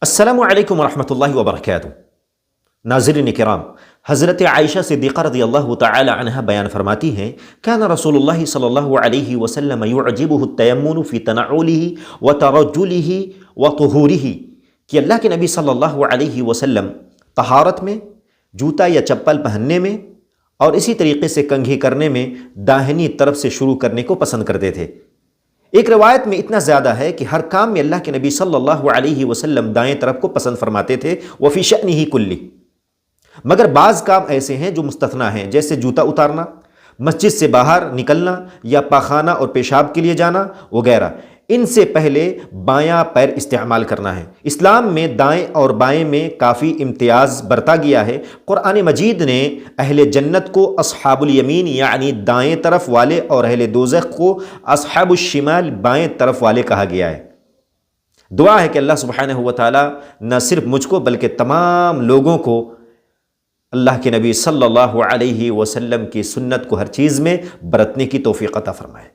السلام علیکم ورحمۃ اللہ وبرکاتہ۔ ناظرین کرام، حضرت عائشہ صدیقہ رضی اللہ تعالی عنہ بیان فرماتی ہیں، کان رسول اللہ صلی اللہ علیہ وسلم یعجبہ التیمن فی تنعلہ وترجلہ وطہورہ، کہ اللہ کے نبی صلی اللہ علیہ وسلم طہارت میں، جوتا یا چپل پہننے میں اور اسی طریقے سے کنگھی کرنے میں داہنی طرف سے شروع کرنے کو پسند کرتے تھے۔ ایک روایت میں اتنا زیادہ ہے کہ ہر کام میں اللہ کے نبی صلی اللہ علیہ وسلم دائیں طرف کو پسند فرماتے تھے، وفی شأنہ کلہ، مگر بعض کام ایسے ہیں جو مستثنیٰ ہیں، جیسے جوتا اتارنا، مسجد سے باہر نکلنا یا پاخانہ اور پیشاب کے لیے جانا وغیرہ، ان سے پہلے بایاں پیر استعمال کرنا ہے۔ اسلام میں دائیں اور بائیں میں کافی امتیاز برتا گیا ہے۔ قرآن مجید نے اہل جنت کو اصحاب الیمین یعنی دائیں طرف والے اور اہل دوزخ کو اصحاب الشمال بائیں طرف والے کہا گیا ہے۔ دعا ہے کہ اللہ سبحانہ و تعالی نہ صرف مجھ کو بلکہ تمام لوگوں کو اللہ کے نبی صلی اللہ علیہ وسلم کی سنت کو ہر چیز میں برتنے کی توفیق عطا فرمائے۔